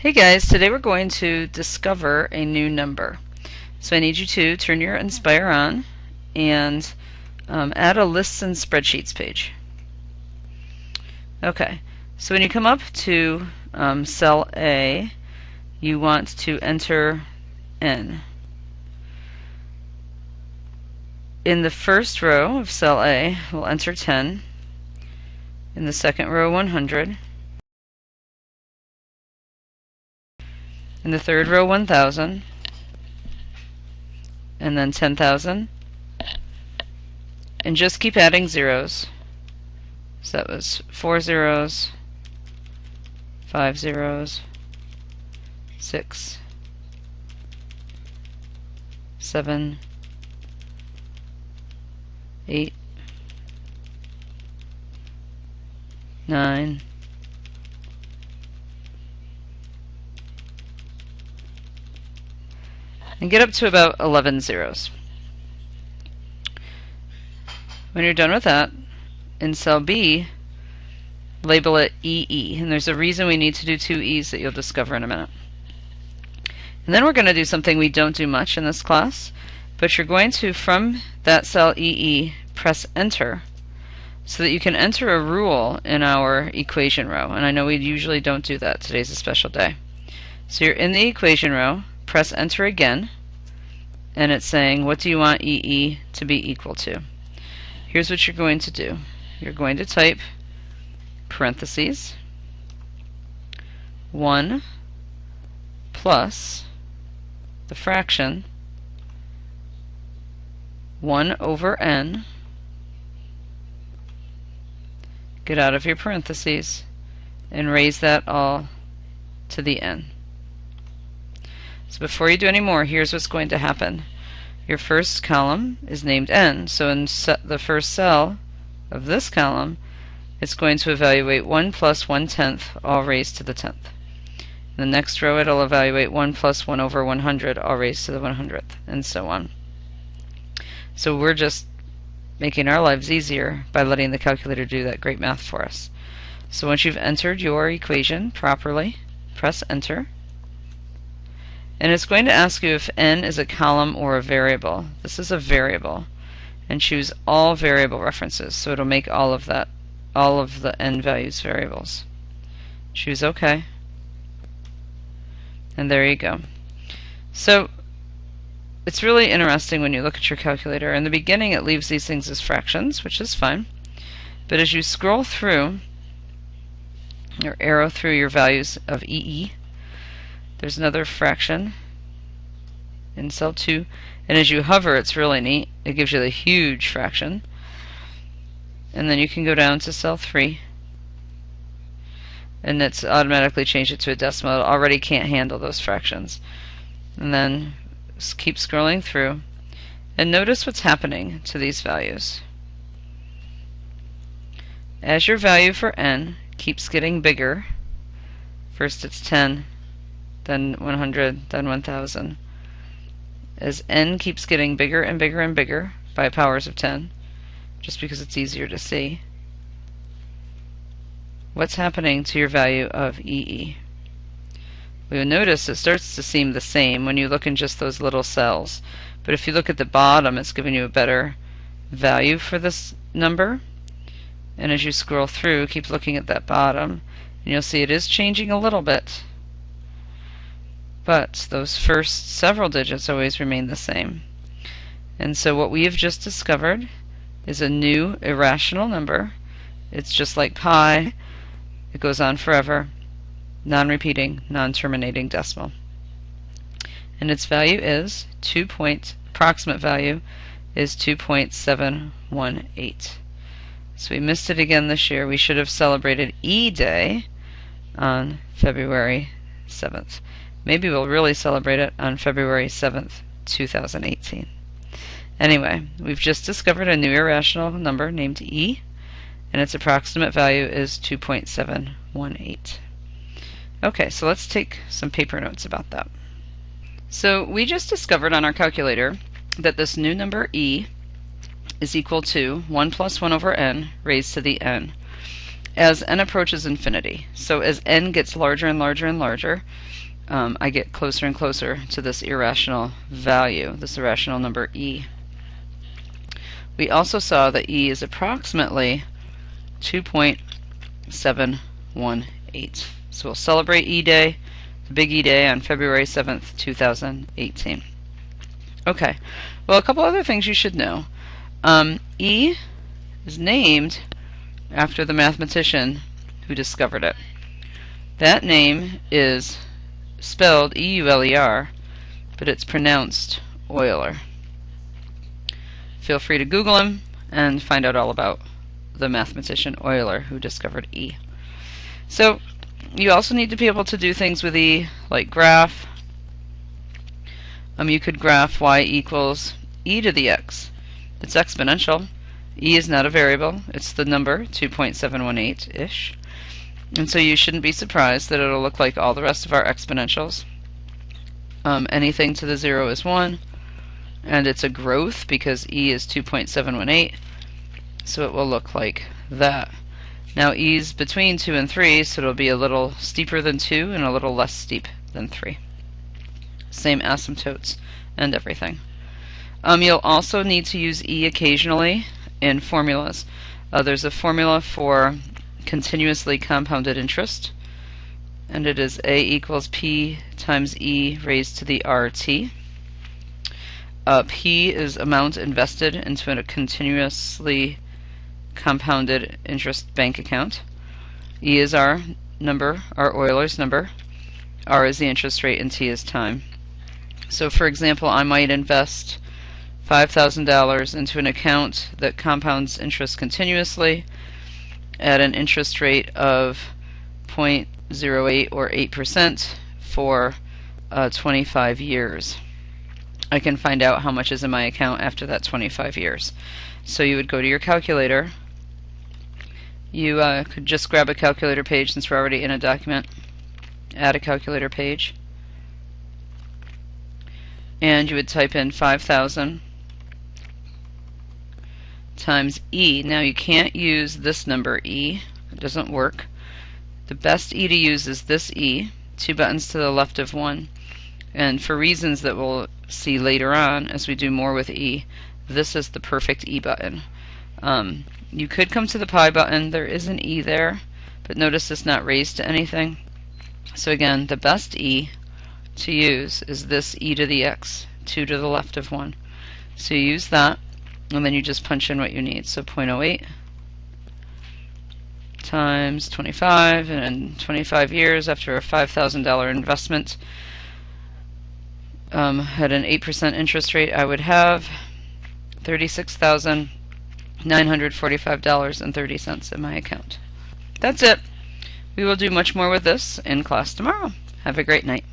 Hey guys, today we're going to discover a new number. So I need you to turn your Inspire on and add a lists and spreadsheets page. Okay, so when you come up to cell A, you want to enter N. In the first row of cell A, we'll enter 10. In the second row, 100. In the third row, 1,000. And then 10,000. And just keep adding zeros. So that was 4 zeros, 5 zeros, 6, 7, 8, 9, 10. And get up to about 11 zeros. When you're done with that, in cell B, label it EE. And there's a reason we need to do two E's that you'll discover in a minute. And then we're going to do something we don't do much in this class, but you're going to, from that cell EE, press Enter so that you can enter a rule in our equation row. And I know we usually don't do that. Today's a special day. So you're in the equation row, press Enter again, and it's saying, what do you want EE to be equal to? Here's what you're going to do. You're going to type parentheses 1 plus the fraction 1 over n. Get out of your parentheses and raise that all to the n. So before you do any more, here's what's going to happen. Your first column is named n, so in the first cell of this column, it's going to evaluate 1 plus 1/10, all raised to the 10th. In the next row, it'll evaluate 1 plus 1 over 100, all raised to the 100th, and so on. So we're just making our lives easier by letting the calculator do that great math for us. So once you've entered your equation properly, press Enter. And it's going to ask you if n is a column or a variable. This is a variable. And choose all variable references, so it'll make all of the n values variables. Choose OK. And there you go. So it's really interesting when you look at your calculator. In the beginning it leaves these things as fractions, which is fine. But as you scroll through, or arrow through your values of EE, there's another fraction in cell 2, and as you hover, it's really neat. It gives you the huge fraction. And then you can go down to cell 3, and it's automatically changed it to a decimal. It already can't handle those fractions. And then just keep scrolling through, and notice what's happening to these values. As your value for n keeps getting bigger, first it's 10, then 100, then 1,000. As n keeps getting bigger and bigger and bigger by powers of 10, just because it's easier to see, what's happening to your value of EE? We will notice it starts to seem the same when you look in just those little cells. But if you look at the bottom, it's giving you a better value for this number. And as you scroll through, keep looking at that bottom, and you'll see it is changing a little bit. But those first several digits always remain the same. And so what we have just discovered is a new irrational number. It's just like pi. It goes on forever. Non-repeating, non-terminating decimal. And its value is approximate value is 2.718. So we missed it again this year. We should have celebrated E Day on February 7th. Maybe we'll really celebrate it on February 7th, 2018. Anyway, we've just discovered a new irrational number named E, and its approximate value is 2.718. Okay, so let's take some paper notes about that. So we just discovered on our calculator that this new number E is equal to 1 plus 1 over n raised to the n. as n approaches infinity. So as n gets larger and larger and larger, I get closer and closer to this irrational value, this irrational number e. We also saw that e is approximately 2.718. So we'll celebrate E Day, the big E Day, on February 7th, 2018. Okay, well, a couple other things you should know. E is named after the mathematician who discovered it. That name is spelled E-U-L-E-R, but it's pronounced Euler. Feel free to Google him and find out all about the mathematician Euler who discovered E. So you also need to be able to do things with E, like graph. You could graph y equals e to the x. It's exponential. E is not a variable. It's the number 2.718-ish. And so you shouldn't be surprised that it'll look like all the rest of our exponentials. Anything to the 0 is 1. And it's a growth because e is 2.718. So it will look like that. Now e is between 2 and 3, so it'll be a little steeper than 2 and a little less steep than 3. Same asymptotes and everything. You'll also need to use e occasionally in formulas. There's a formula for continuously compounded interest, and it is a equals p times e raised to the RT. P is amount invested into a continuously compounded interest bank account. E is our number, our Euler's number. R is the interest rate, and T is time. So for example, I might invest $5,000 into an account that compounds interest continuously at an interest rate of 0.08 or 8% for 25 years. I can find out how much is in my account after that 25 years. So you would go to your calculator. You could just grab a calculator page since we're already in a document. Add a calculator page. And you would type in 5,000 times E. Now you can't use this number E. It doesn't work. The best E to use is this E, 2 buttons to the left of 1. And for reasons that we'll see later on as we do more with E, this is the perfect E button. You could come to the pi button. There is an E there, but notice it's not raised to anything. So again, the best E to use is this e to the x, 2 to the left of 1. So you use that, and then you just punch in what you need. So 0.08 times 25, and in 25 years after a $5,000 investment at an 8% interest rate, I would have $36,945.30 in my account. That's it. We will do much more with this in class tomorrow. Have a great night.